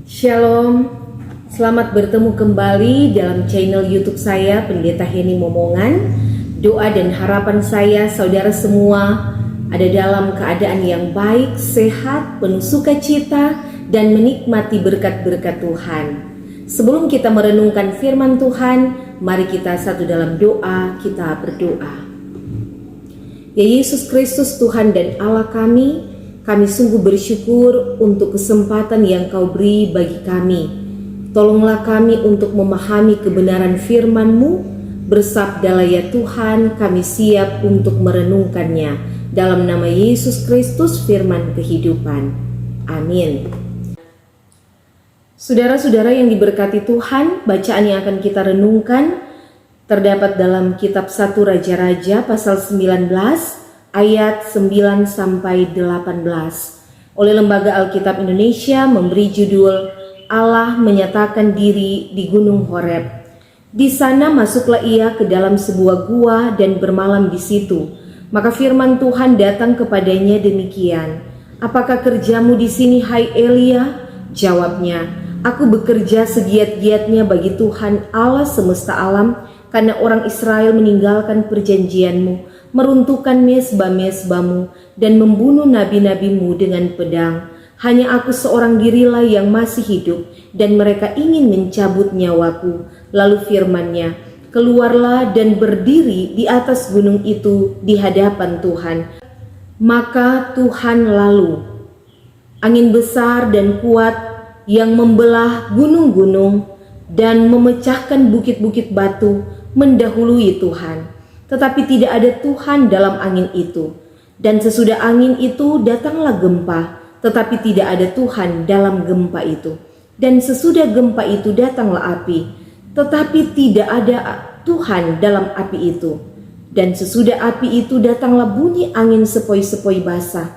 Shalom, selamat bertemu kembali dalam channel YouTube saya, Pendeta Heni Momongan. Doa dan harapan saya, saudara semua, ada dalam keadaan yang baik, sehat, penuh sukacita, dan menikmati berkat-berkat Tuhan. Sebelum kita merenungkan firman Tuhan, mari kita satu dalam doa, kita berdoa. Ya Yesus Kristus, Tuhan dan Allah kami sungguh bersyukur untuk kesempatan yang Kau beri bagi kami. Tolonglah kami untuk memahami kebenaran firman-Mu. Bersabdalah ya Tuhan, kami siap untuk merenungkannya. Dalam nama Yesus Kristus, firman kehidupan. Amin. Saudara-saudara yang diberkati Tuhan, bacaan yang akan kita renungkan terdapat dalam kitab 1 Raja-Raja pasal 19 ayat 9 sampai 18. Oleh Lembaga Alkitab Indonesia memberi judul Allah menyatakan diri di Gunung Horeb. Di sana masuklah ia ke dalam sebuah gua dan bermalam di situ. Maka firman Tuhan datang kepadanya demikian, "Apakah kerjamu di sini, hai Elia?" Jawabnya, "Aku bekerja segiat-giatnya bagi Tuhan Allah semesta alam, karena orang Israel meninggalkan perjanjian-Mu, meruntuhkan mezbah-mezbahmu, dan membunuh nabi-nabimu dengan pedang. Hanya aku seorang dirilah yang masih hidup, dan mereka ingin mencabut nyawaku." Lalu firman-Nya, "Keluarlah dan berdiri di atas gunung itu di hadapan Tuhan." Maka Tuhan lalu. Angin besar dan kuat yang membelah gunung-gunung dan memecahkan bukit-bukit batu mendahului Tuhan. Tetapi tidak ada Tuhan dalam angin itu. Dan sesudah angin itu datanglah gempa, tetapi tidak ada Tuhan dalam gempa itu. Dan sesudah gempa itu datanglah api, tetapi tidak ada Tuhan dalam api itu. Dan sesudah api itu datanglah bunyi angin sepoi-sepoi basah.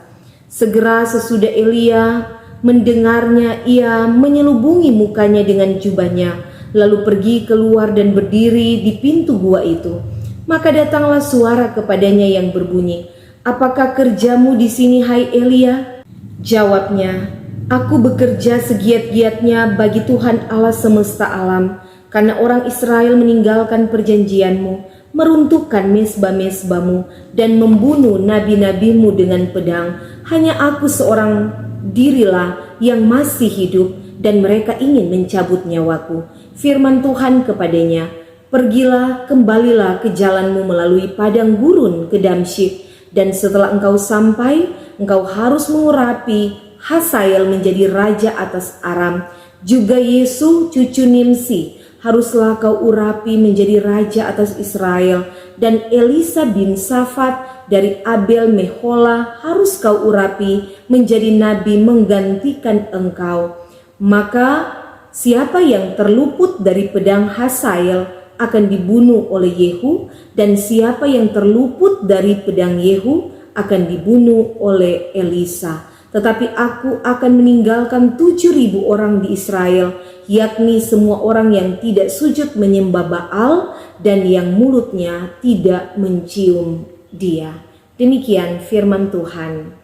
Segera sesudah Elia mendengarnya, ia menyelubungi mukanya dengan jubahnya, lalu pergi keluar dan berdiri di pintu gua itu. Maka datanglah suara kepadanya yang berbunyi, "Apakah kerjamu di sini, hai Elia?" Jawabnya, "Aku bekerja segiat-giatnya bagi Tuhan Allah semesta alam, karena orang Israel meninggalkan perjanjian-Mu, meruntuhkan mezbah-mezbahmu, dan membunuh nabi-nabimu dengan pedang. Hanya aku seorang dirilah yang masih hidup, dan mereka ingin mencabut nyawaku." Firman Tuhan kepadanya, "Pergilah, kembalilah ke jalanmu melalui padang gurun ke Damsyik, dan setelah engkau sampai, engkau harus mengurapi Hazael menjadi raja atas Aram. Juga Yesu cucu Nimsi haruslah kau urapi menjadi raja atas Israel, dan Elisa bin Safat dari Abel Mehola harus kau urapi menjadi nabi menggantikan engkau. Maka siapa yang terluput dari pedang Hazael akan dibunuh oleh Yehu, dan siapa yang terluput dari pedang Yehu akan dibunuh oleh Elisa. Tetapi aku akan meninggalkan 7.000 orang di Israel, yakni semua orang yang tidak sujud menyembah Baal dan yang mulutnya tidak mencium dia." Demikian firman Tuhan.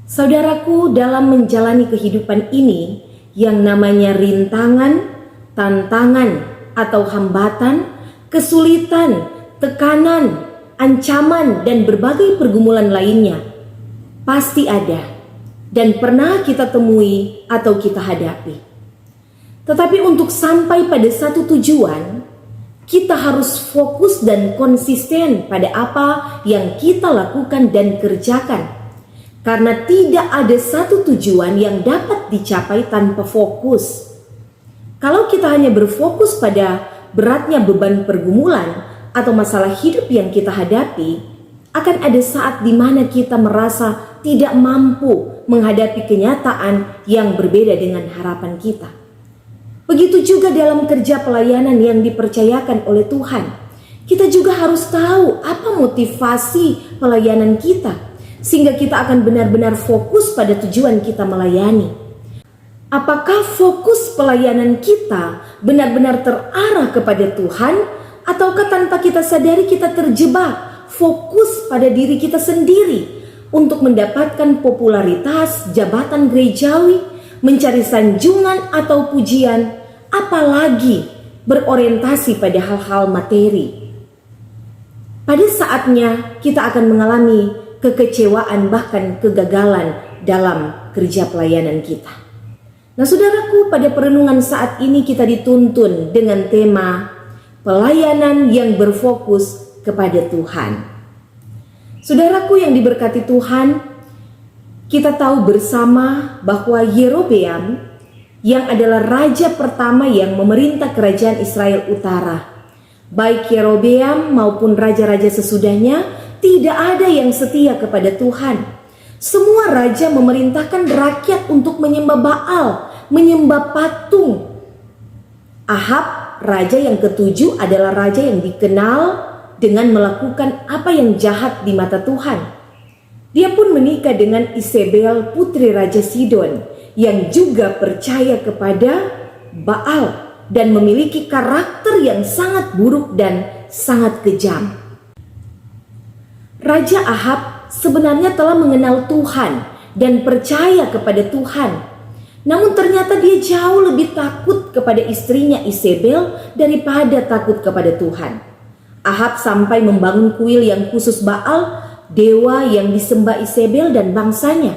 Saudaraku, dalam menjalani kehidupan ini yang namanya rintangan, tantangan, atau hambatan, kesulitan, tekanan, ancaman, dan berbagai pergumulan lainnya pasti ada dan pernah kita temui atau kita hadapi. Tetapi untuk sampai pada satu tujuan, kita harus fokus dan konsisten pada apa yang kita lakukan dan kerjakan. Karena tidak ada satu tujuan yang dapat dicapai tanpa fokus. Kalau kita hanya berfokus pada beratnya beban pergumulan atau masalah hidup yang kita hadapi, akan ada saat di mana kita merasa tidak mampu menghadapi kenyataan yang berbeda dengan harapan kita. Begitu juga dalam kerja pelayanan yang dipercayakan oleh Tuhan. Kita juga harus tahu apa motivasi pelayanan kita, sehingga kita akan benar-benar fokus pada tujuan kita melayani. Apakah fokus pelayanan kita benar-benar terarah kepada Tuhan, ataukah tanpa kita sadari kita terjebak fokus pada diri kita sendiri untuk mendapatkan popularitas, jabatan gerejawi, mencari sanjungan atau pujian, apalagi berorientasi pada hal-hal materi. Pada saatnya kita akan mengalami kekecewaan bahkan kegagalan dalam kerja pelayanan kita. Nah saudaraku, pada perenungan saat ini kita dituntun dengan tema pelayanan yang berfokus kepada Tuhan. Saudaraku yang diberkati Tuhan, kita tahu bersama bahwa Yerobeam yang adalah raja pertama yang memerintah kerajaan Israel Utara, baik Yerobeam maupun raja-raja sesudahnya, tidak ada yang setia kepada Tuhan. Semua raja memerintahkan rakyat untuk menyembah Baal, menyembah patung. Ahab, raja yang ketujuh, adalah raja yang dikenal dengan melakukan apa yang jahat di mata Tuhan. Dia pun menikah dengan Isabel, putri Raja Sidon, yang juga percaya kepada Baal dan memiliki karakter yang sangat buruk dan sangat kejam. Raja Ahab sebenarnya telah mengenal Tuhan dan percaya kepada Tuhan. Namun ternyata dia jauh lebih takut kepada istrinya Isabel daripada takut kepada Tuhan. Ahab sampai membangun kuil yang khusus Baal, dewa yang disembah Isabel dan bangsanya.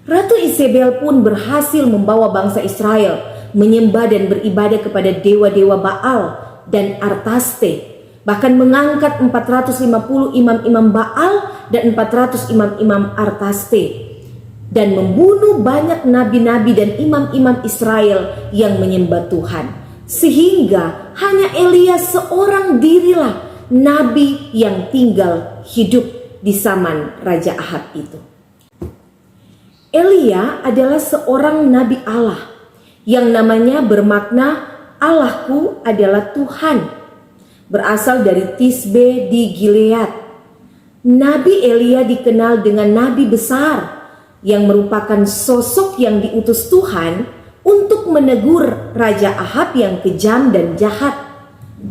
Ratu Isabel pun berhasil membawa bangsa Israel menyembah dan beribadah kepada dewa-dewa Baal dan Artaste. Bahkan mengangkat 450 imam-imam Baal dan 400 imam-imam Artaste. Dan membunuh banyak nabi-nabi dan imam-imam Israel yang menyembah Tuhan. Sehingga hanya Elia seorang dirilah nabi yang tinggal hidup di zaman Raja Ahab itu. Elia adalah seorang nabi Allah yang namanya bermakna Allahku adalah Tuhan. Berasal dari Tisbe di Gilead. Nabi Elia dikenal dengan nabi besar yang merupakan sosok yang diutus Tuhan untuk menegur Raja Ahab yang kejam dan jahat.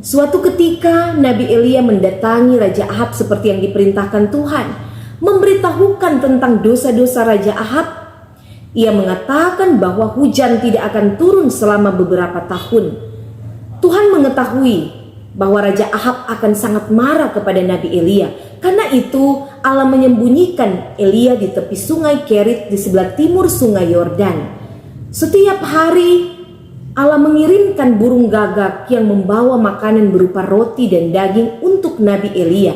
Suatu ketika Nabi Elia mendatangi Raja Ahab seperti yang diperintahkan Tuhan, memberitahukan tentang dosa-dosa Raja Ahab. Ia mengatakan bahwa hujan tidak akan turun selama beberapa tahun. Tuhan mengetahui bahwa Raja Ahab akan sangat marah kepada Nabi Elia. Karena itu Allah menyembunyikan Elia di tepi sungai Kerit di sebelah timur sungai Yordan. Setiap hari Allah mengirimkan burung gagak yang membawa makanan berupa roti dan daging untuk Nabi Elia.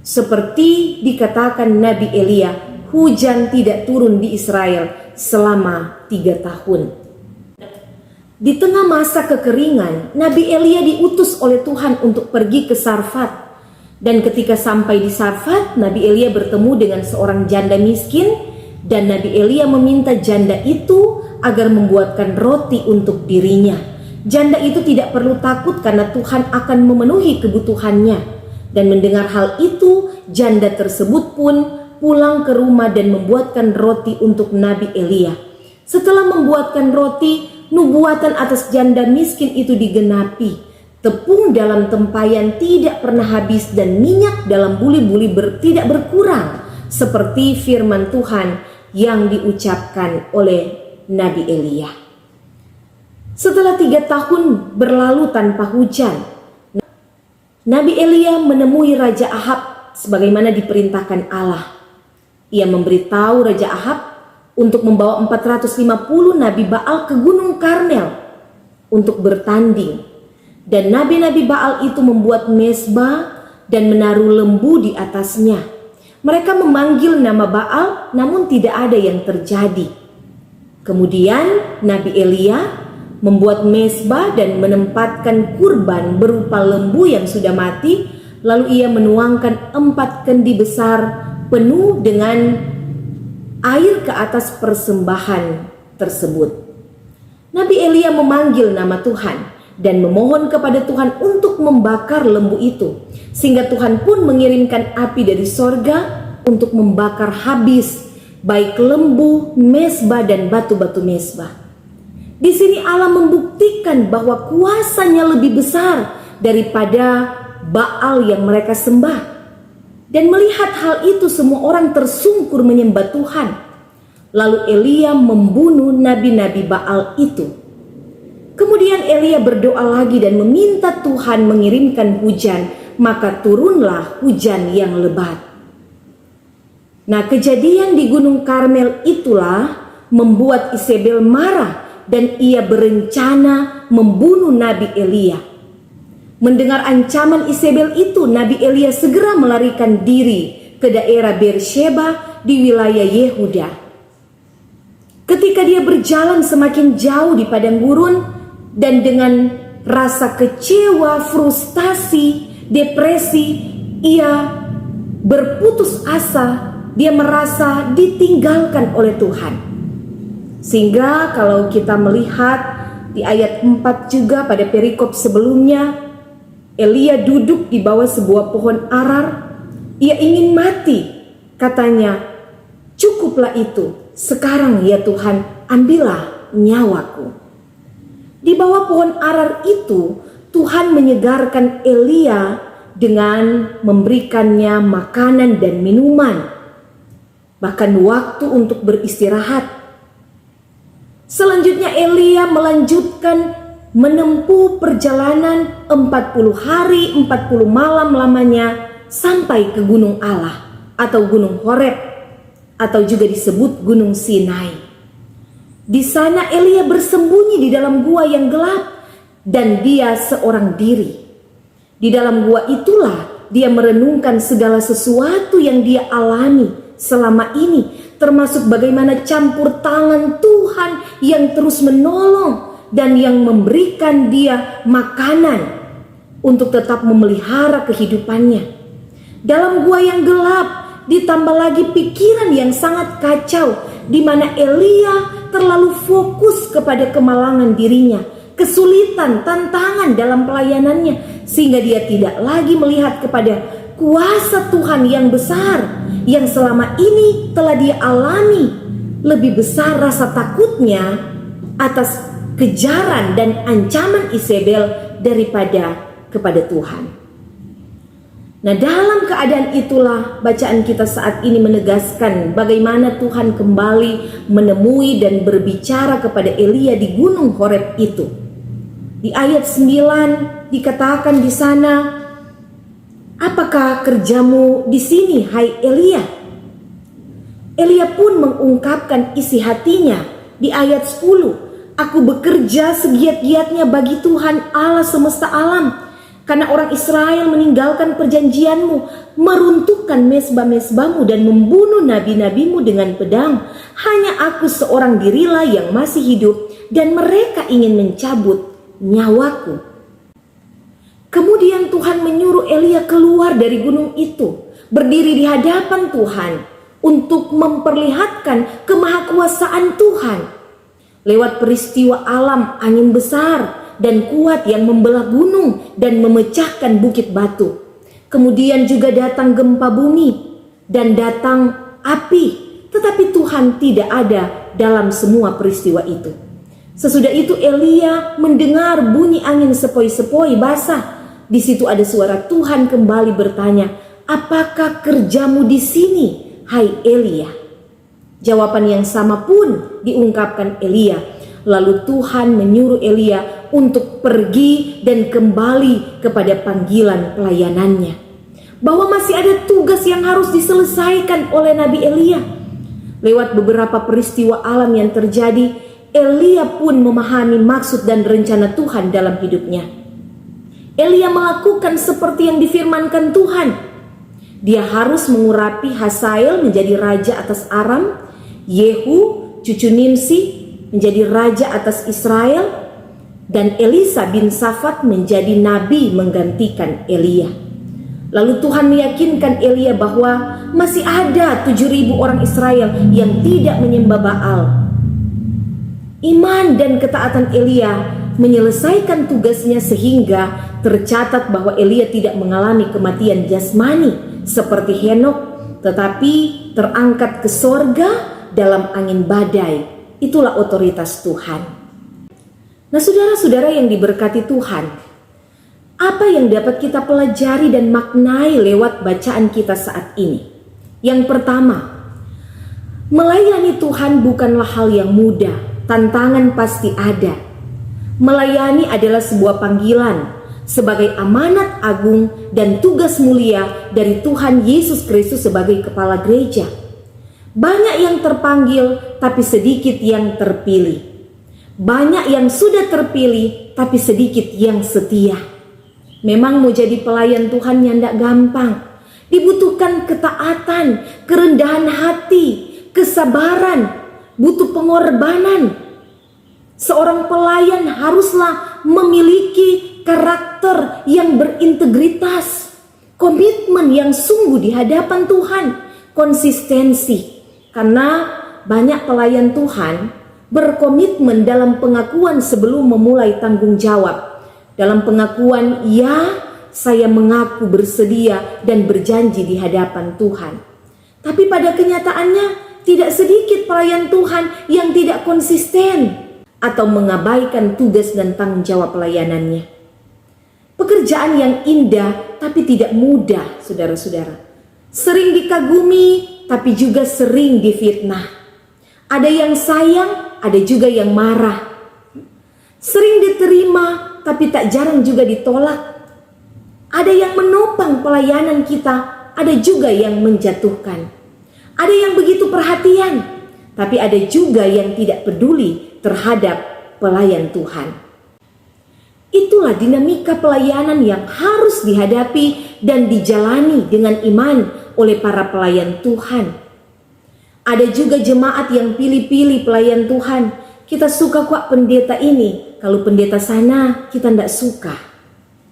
Seperti dikatakan Nabi Elia, hujan tidak turun di Israel selama 3 tahun. Di tengah masa kekeringan, Nabi Elia diutus oleh Tuhan untuk pergi ke Sarfat. Dan ketika sampai di Sarfat, Nabi Elia bertemu dengan seorang janda miskin. Dan Nabi Elia meminta janda itu agar membuatkan roti untuk dirinya. Janda itu tidak perlu takut karena Tuhan akan memenuhi kebutuhannya. Dan mendengar hal itu, janda tersebut pun pulang ke rumah dan membuatkan roti untuk Nabi Elia. Setelah membuatkan roti, nubuatan atas janda miskin itu digenapi. Tepung dalam tempayan tidak pernah habis dan minyak dalam buli-buli tidak berkurang, seperti firman Tuhan yang diucapkan oleh Nabi Elia. Setelah 3 tahun berlalu tanpa hujan, Nabi Elia menemui Raja Ahab sebagaimana diperintahkan Allah. Ia memberitahu Raja Ahab untuk membawa 450 Nabi Baal ke Gunung Karmel untuk bertanding. Dan nabi-nabi Baal itu membuat mezbah dan menaruh lembu di atasnya. Mereka memanggil nama Baal namun tidak ada yang terjadi. Kemudian Nabi Elia membuat mezbah dan menempatkan kurban berupa lembu yang sudah mati. Lalu ia menuangkan 4 kendi besar penuh dengan air ke atas persembahan tersebut. Nabi Elia memanggil nama Tuhan dan memohon kepada Tuhan untuk membakar lembu itu, sehingga Tuhan pun mengirimkan api dari sorga untuk membakar habis baik lembu, mezbah dan batu-batu mezbah. Di sini Allah membuktikan bahwa kuasanya lebih besar daripada Baal yang mereka sembah. Dan melihat hal itu semua orang tersungkur menyembah Tuhan. Lalu Elia membunuh nabi-nabi Baal itu. Kemudian Elia berdoa lagi dan meminta Tuhan mengirimkan hujan, maka turunlah hujan yang lebat. Nah, kejadian di Gunung Karmel itulah membuat Isabel marah dan ia berencana membunuh Nabi Elia. Mendengar ancaman Isabel itu, Nabi Elia segera melarikan diri ke daerah Beersheba di wilayah Yehuda. Ketika dia berjalan semakin jauh di padang gurun dan dengan rasa kecewa, frustasi, depresi, ia berputus asa, dia merasa ditinggalkan oleh Tuhan. Sehingga kalau kita melihat di ayat 4 juga pada perikop sebelumnya, Elia duduk di bawah sebuah pohon arar, ia ingin mati, katanya, "Cukuplah itu. Sekarang ya Tuhan, ambillah nyawaku." Di bawah pohon arar itu, Tuhan menyegarkan Elia dengan memberikannya makanan dan minuman, bahkan waktu untuk beristirahat. Selanjutnya Elia melanjutkan menempuh perjalanan 40 hari 40 malam lamanya sampai ke Gunung Allah atau Gunung Horeb, atau juga disebut Gunung Sinai. Di sana Elia bersembunyi di dalam gua yang gelap dan dia seorang diri. Di dalam gua itulah dia merenungkan segala sesuatu yang dia alami selama ini, termasuk bagaimana campur tangan Tuhan yang terus menolong dan yang memberikan dia makanan untuk tetap memelihara kehidupannya. Dalam gua yang gelap ditambah lagi pikiran yang sangat kacau, di mana Elia terlalu fokus kepada kemalangan dirinya, kesulitan, tantangan dalam pelayanannya, sehingga dia tidak lagi melihat kepada kuasa Tuhan yang besar yang selama ini telah dia alami. Lebih besar rasa takutnya atas kejaran dan ancaman Isabel daripada kepada Tuhan. Nah, dalam keadaan itulah bacaan kita saat ini menegaskan bagaimana Tuhan kembali menemui dan berbicara kepada Elia di Gunung Horeb itu. Di ayat 9 dikatakan di sana, "Apakah kerjamu di sini, hai Elia?" Elia pun mengungkapkan isi hatinya di ayat 10, "Aku bekerja segiat-giatnya bagi Tuhan Allah semesta alam. Karena orang Israel meninggalkan perjanjianmu, meruntuhkan mezbah-mezbahmu dan membunuh nabi-nabimu dengan pedang. Hanya aku seorang dirilah yang masih hidup dan mereka ingin mencabut nyawaku." Kemudian Tuhan menyuruh Elia keluar dari gunung itu, berdiri di hadapan Tuhan untuk memperlihatkan kemahakuasaan Tuhan. Lewat peristiwa alam, angin besar dan kuat yang membelah gunung dan memecahkan bukit batu. Kemudian juga datang gempa bumi dan datang api, tetapi Tuhan tidak ada dalam semua peristiwa itu. Sesudah itu Elia mendengar bunyi angin sepoi-sepoi basah. Di situ ada suara Tuhan kembali bertanya, "Apakah kerjamu di sini, hai Elia?" Jawaban yang sama pun diungkapkan Elia. Lalu Tuhan menyuruh Elia untuk pergi dan kembali kepada panggilan pelayanannya, bahwa masih ada tugas yang harus diselesaikan oleh Nabi Elia. Lewat beberapa peristiwa alam yang terjadi, Elia pun memahami maksud dan rencana Tuhan dalam hidupnya. Elia melakukan seperti yang difirmankan Tuhan. Dia harus mengurapi Hazael menjadi raja atas Aram, Yehu cucu Nimsi menjadi raja atas Israel, dan Elisa bin Safat menjadi nabi menggantikan Elia. Lalu Tuhan meyakinkan Elia bahwa masih ada 7.000 orang Israel yang tidak menyembah Baal. Iman dan ketaatan Elia menyelesaikan tugasnya sehingga tercatat bahwa Elia tidak mengalami kematian jasmani seperti Henokh, tetapi terangkat ke sorga dalam angin badai. Itulah otoritas Tuhan. Nah, saudara-saudara yang diberkati Tuhan, apa yang dapat kita pelajari dan maknai lewat bacaan kita saat ini? Yang pertama, Melayani Tuhan bukanlah hal yang mudah, tantangan pasti ada. Melayani adalah sebuah panggilan sebagai amanat agung dan tugas mulia dari Tuhan Yesus Kristus sebagai kepala gereja. Banyak yang terpanggil tapi sedikit yang terpilih. Banyak yang sudah terpilih tapi sedikit yang setia. Memang mau jadi pelayan Tuhan yang tidak gampang. Dibutuhkan ketaatan, kerendahan hati, kesabaran, butuh pengorbanan. Seorang pelayan haruslah memiliki karakter yang berintegritas, komitmen yang sungguh di hadapan Tuhan, konsistensi. Karena banyak pelayan Tuhan berkomitmen dalam pengakuan sebelum memulai tanggung jawab. Dalam pengakuan, ya, saya mengaku bersedia dan berjanji di hadapan Tuhan. Tapi pada kenyataannya, tidak sedikit pelayan Tuhan yang tidak konsisten atau mengabaikan tugas dan tanggung jawab pelayanannya. Pekerjaan yang indah tapi tidak mudah, saudara-saudara. Sering dikagumi tapi juga sering difitnah. Ada yang sayang, ada juga yang marah. Sering diterima tapi tak jarang juga ditolak. Ada yang menopang pelayanan kita, ada juga yang menjatuhkan. Ada yang begitu perhatian, tapi ada juga yang tidak peduli terhadap pelayan Tuhan. Itulah dinamika pelayanan yang harus dihadapi dan dijalani dengan iman oleh para pelayan Tuhan. Ada juga jemaat yang pilih-pilih pelayan Tuhan. Kita suka kok pendeta ini, kalau pendeta sana kita tidak suka.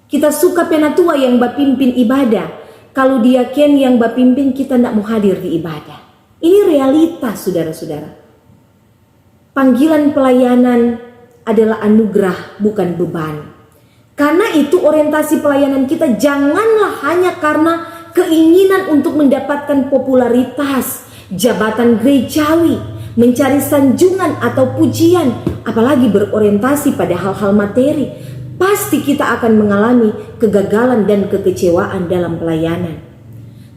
Kita suka penatua yang bapimpin ibadah. Kalau diaken yang bapimpin kita tidak mau hadir di ibadah. Ini realitas, saudara-saudara. Panggilan pelayanan adalah anugerah, bukan beban. Karena itu orientasi pelayanan kita janganlah hanya karena keinginan untuk mendapatkan popularitas, jabatan gerejawi, mencari sanjungan atau pujian, apalagi berorientasi pada hal-hal materi. Pasti kita akan mengalami kegagalan dan kekecewaan dalam pelayanan.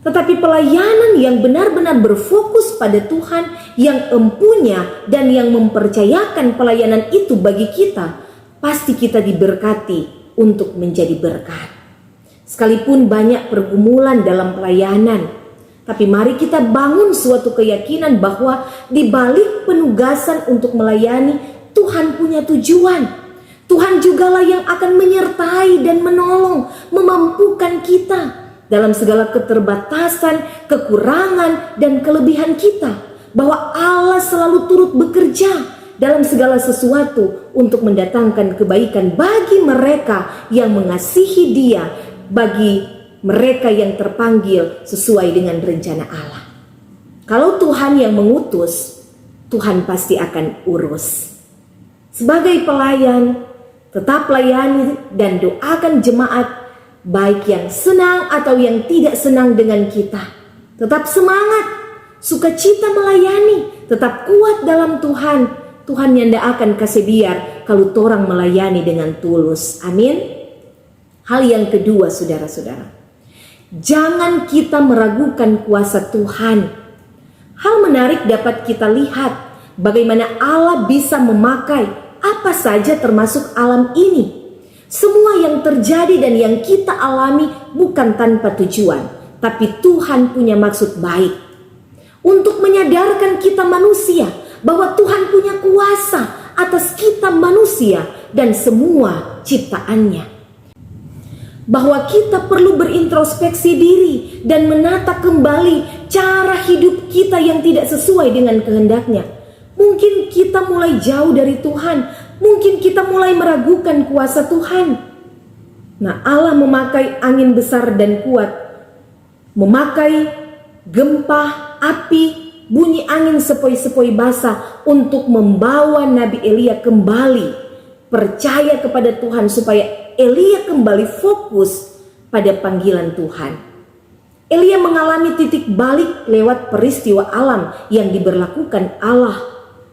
Tetapi pelayanan yang benar-benar berfokus pada Tuhan, yang empunya dan yang mempercayakan pelayanan itu bagi kita, pasti kita diberkati untuk menjadi berkat. Sekalipun banyak pergumulan dalam pelayanan, tapi mari kita bangun suatu keyakinan bahwa di balik penugasan untuk melayani, Tuhan punya tujuan. Tuhan jugalah yang akan menyertai dan menolong, memampukan kita dalam segala keterbatasan, kekurangan, dan kelebihan kita. Bahwa Allah selalu turut bekerja dalam segala sesuatu untuk mendatangkan kebaikan bagi mereka yang mengasihi Dia, bagi mereka yang terpanggil sesuai dengan rencana Allah. Kalau Tuhan yang mengutus, Tuhan pasti akan urus. Sebagai pelayan, tetap layani dan doakan jemaat, baik yang senang atau yang tidak senang dengan kita. Tetap semangat, sukacita melayani, tetap kuat dalam Tuhan. Tuhan yang tidak akan kasih biar kalau orang melayani dengan tulus. Amin. Hal yang kedua, saudara-saudara, jangan kita meragukan kuasa Tuhan. Hal menarik dapat kita lihat bagaimana Allah bisa memakai apa saja termasuk alam ini. Semua yang terjadi dan yang kita alami bukan tanpa tujuan, tapi Tuhan punya maksud baik untuk menyadarkan kita manusia bahwa Tuhan punya kuasa atas kita manusia dan semua ciptaannya. Bahwa kita perlu berintrospeksi diri dan menata kembali cara hidup kita yang tidak sesuai dengan kehendaknya. Mungkin kita mulai jauh dari Tuhan, mungkin kita mulai meragukan kuasa Tuhan. Nah, Allah memakai angin besar dan kuat, memakai gempa, api, bunyi angin sepoi-sepoi basah untuk membawa Nabi Elia kembali percaya kepada Tuhan supaya Elia kembali fokus pada panggilan Tuhan. Elia mengalami titik balik lewat peristiwa alam yang diberlakukan Allah,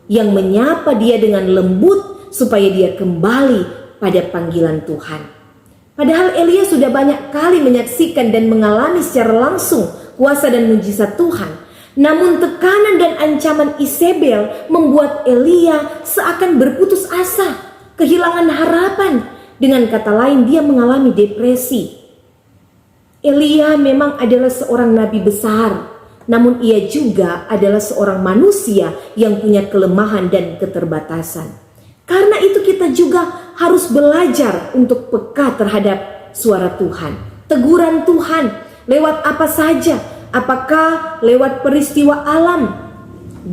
yang menyapa dia dengan lembut supaya dia kembali pada panggilan Tuhan. Padahal Elia sudah banyak kali menyaksikan dan mengalami secara langsung kuasa dan mujizat Tuhan. Namun tekanan dan ancaman Isabel membuat Elia seakan berputus asa, kehilangan harapan. Dengan kata lain, dia mengalami depresi. Elia memang adalah seorang nabi besar, namun ia juga adalah seorang manusia yang punya kelemahan dan keterbatasan. Karena itu kita juga harus belajar untuk peka terhadap suara Tuhan, teguran Tuhan lewat apa saja. Apakah lewat peristiwa alam,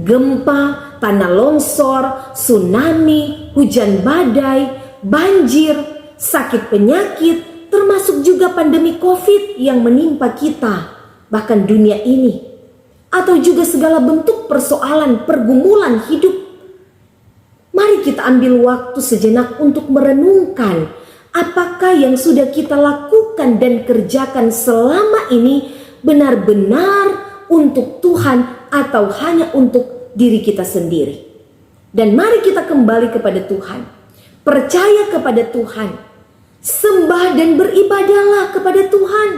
gempa, tanah longsor, tsunami, hujan badai, banjir, sakit penyakit, termasuk juga pandemi COVID yang menimpa kita, bahkan dunia ini, atau juga segala bentuk persoalan, pergumulan hidup. Mari kita ambil waktu sejenak untuk merenungkan apakah yang sudah kita lakukan dan kerjakan selama ini benar-benar untuk Tuhan atau hanya untuk diri kita sendiri. Dan mari kita kembali kepada Tuhan, percaya kepada Tuhan, sembah dan beribadahlah kepada Tuhan.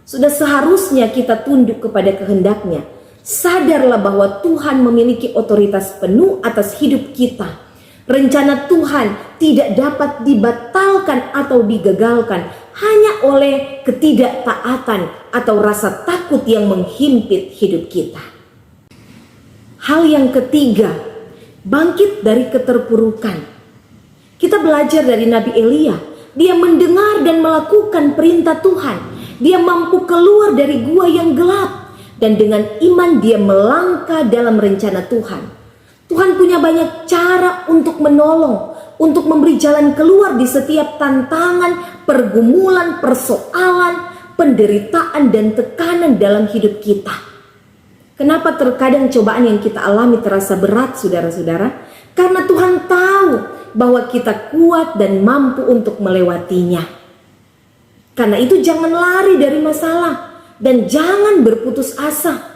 Sudah seharusnya kita tunduk kepada kehendak-Nya. Sadarlah bahwa Tuhan memiliki otoritas penuh atas hidup kita. Rencana Tuhan tidak dapat dibatalkan atau digagalkan hanya oleh ketidaktaatan atau rasa takut yang menghimpit hidup kita. Hal yang ketiga, bangkit dari keterpurukan. Kita belajar dari Nabi Elia. Dia mendengar dan melakukan perintah Tuhan. Dia mampu keluar dari gua yang gelap, dan dengan iman dia melangkah dalam rencana Tuhan. Tuhan punya banyak cara untuk menolong, untuk memberi jalan keluar di setiap tantangan, pergumulan, persoalan, penderitaan dan tekanan dalam hidup kita. Kenapa terkadang cobaan yang kita alami terasa berat, saudara-saudara? Karena Tuhan tahu bahwa kita kuat dan mampu untuk melewatinya. Karena itu jangan lari dari masalah dan jangan berputus asa.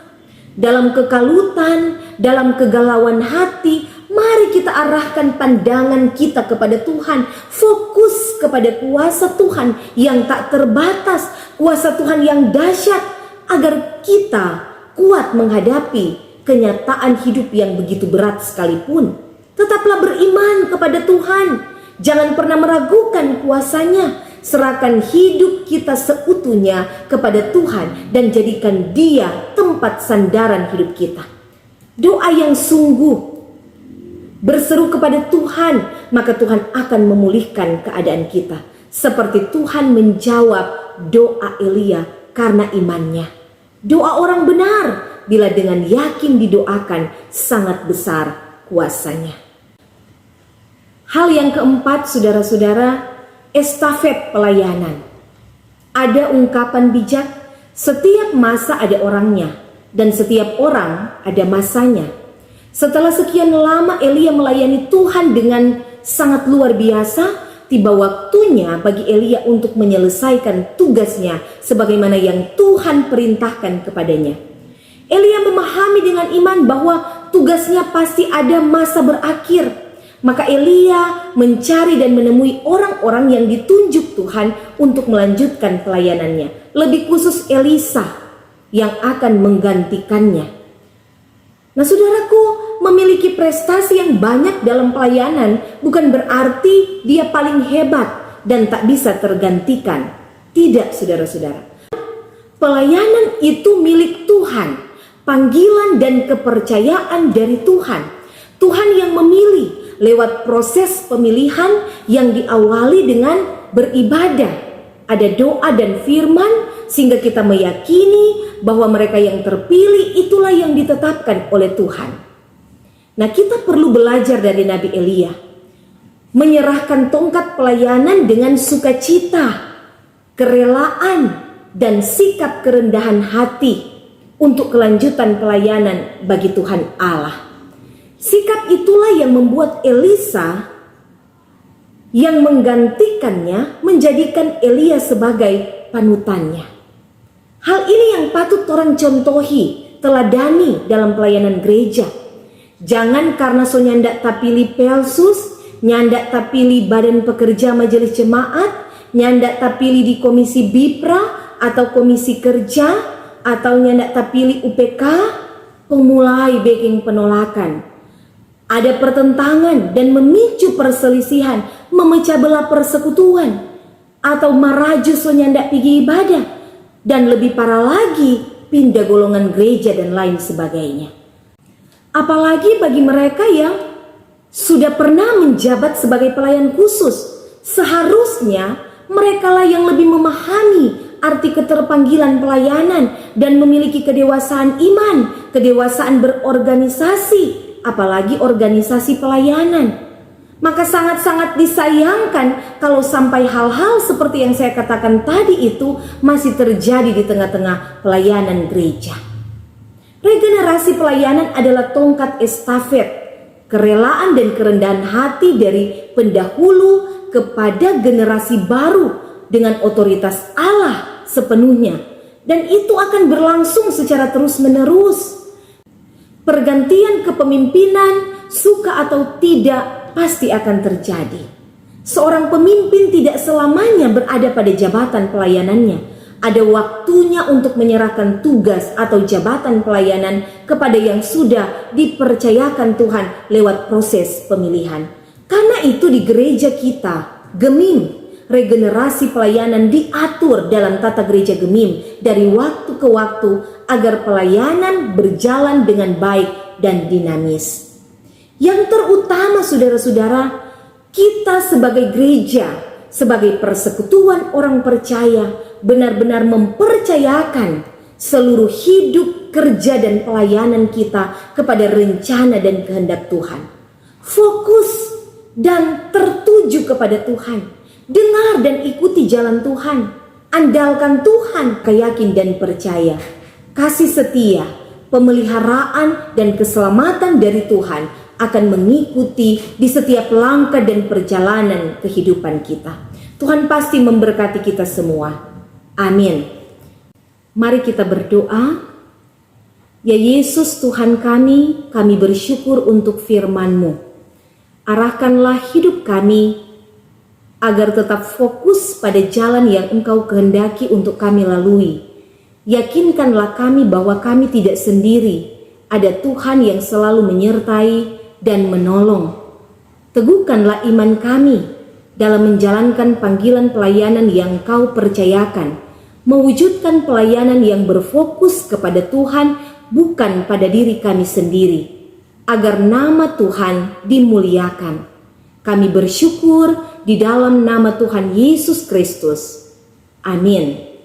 Dalam kekalutan, dalam kegalauan hati, mari kita arahkan pandangan kita kepada Tuhan. Fokus kepada kuasa Tuhan yang tak terbatas, kuasa Tuhan yang dahsyat, agar kita kuat menghadapi kenyataan hidup yang begitu berat sekalipun. Tetaplah beriman kepada Tuhan, jangan pernah meragukan kuasa-Nya. Serahkan hidup kita seutuhnya kepada Tuhan dan jadikan Dia tempat sandaran hidup kita. Doa yang sungguh, berseru kepada Tuhan, maka Tuhan akan memulihkan keadaan kita. Seperti Tuhan menjawab doa Elia karena imannya. Doa orang benar bila dengan yakin didoakan sangat besar kuasanya. Hal yang keempat, saudara-saudara, estafet pelayanan. Ada ungkapan bijak, setiap masa ada orangnya dan setiap orang ada masanya. Setelah sekian lama Elia melayani Tuhan dengan sangat luar biasa, tiba waktunya bagi Elia untuk menyelesaikan tugasnya sebagaimana yang Tuhan perintahkan kepadanya. Elia memahami dengan iman bahwa tugasnya pasti ada masa berakhir. Maka Elia mencari dan menemui orang-orang yang ditunjuk Tuhan untuk melanjutkan pelayanannya. Lebih khusus Elisa yang akan menggantikannya. Nah, saudaraku, memiliki prestasi yang banyak dalam pelayanan bukan berarti dia paling hebat dan tak bisa tergantikan. Tidak, saudara-saudara. Pelayanan itu milik Tuhan. Panggilan dan kepercayaan dari Tuhan. Tuhan yang memilih lewat proses pemilihan yang diawali dengan beribadah. Ada doa dan firman sehingga kita meyakini bahwa mereka yang terpilih itulah yang ditetapkan oleh Tuhan. Nah, kita perlu belajar dari Nabi Elia. Menyerahkan tongkat pelayanan dengan sukacita, kerelaan, dan sikap kerendahan hati untuk kelanjutan pelayanan bagi Tuhan Allah. Sikap itulah yang membuat Elisa yang menggantikannya menjadikan Elia sebagai panutannya. Hal ini yang patut orang contohi, teladani dalam pelayanan gereja. Jangan karena so nyandak tapili pelsus, nyandak tapili badan pekerja majelis jemaat, nyandak tapili di komisi BIPRA atau komisi kerja, atau nyandak tapili UPK, pemulai backing penolakan. Ada pertentangan dan memicu perselisihan, memecah belah persekutuan, atau marajus nyandak pergi ibadah, dan lebih parah lagi, pindah golongan gereja dan lain sebagainya. Apalagi bagi mereka yang sudah pernah menjabat sebagai pelayan khusus, seharusnya merekalah yang lebih memahami arti keterpanggilan pelayanan dan memiliki kedewasaan iman, kedewasaan berorganisasi, apalagi organisasi pelayanan. Maka sangat-sangat disayangkan kalau sampai hal-hal seperti yang saya katakan tadi itu masih terjadi di tengah-tengah pelayanan gereja. Regenerasi pelayanan adalah tongkat estafet, kerelaan dan kerendahan hati dari pendahulu kepada generasi baru dengan otoritas Allah sepenuhnya, dan itu akan berlangsung secara terus-menerus. Pergantian kepemimpinan, suka atau tidak, pasti akan terjadi. Seorang pemimpin tidak selamanya berada pada jabatan pelayanannya. Ada waktunya untuk menyerahkan tugas atau jabatan pelayanan kepada yang sudah dipercayakan Tuhan lewat proses pemilihan. Karena itu di gereja kita, Gemim, regenerasi pelayanan diatur dalam tata gereja Gemim dari waktu ke waktu agar pelayanan berjalan dengan baik dan dinamis. Yang terutama saudara-saudara, kita sebagai gereja, sebagai persekutuan orang percaya, benar-benar mempercayakan seluruh hidup, kerja dan pelayanan kita kepada rencana dan kehendak Tuhan. Fokus dan tertuju kepada Tuhan. Dengar dan ikuti jalan Tuhan. Andalkan Tuhan, yakin dan percaya. Kasih setia, pemeliharaan dan keselamatan dari Tuhan akan mengikuti di setiap langkah dan perjalanan kehidupan kita. Tuhan pasti memberkati kita semua. Amin. Mari kita berdoa. Ya Yesus Tuhan kami bersyukur untuk firman-Mu. Arahkanlah hidup kami agar tetap fokus pada jalan yang Engkau kehendaki untuk kami lalui. Yakinkanlah kami bahwa kami tidak sendiri. Ada Tuhan yang selalu menyertai dan menolong. Teguhkanlah iman kami dalam menjalankan panggilan pelayanan yang Engkau percayakan. Mewujudkan pelayanan yang berfokus kepada Tuhan, bukan pada diri kami sendiri. Agar nama Tuhan dimuliakan. Kami bersyukur di dalam nama Tuhan Yesus Kristus. Amin.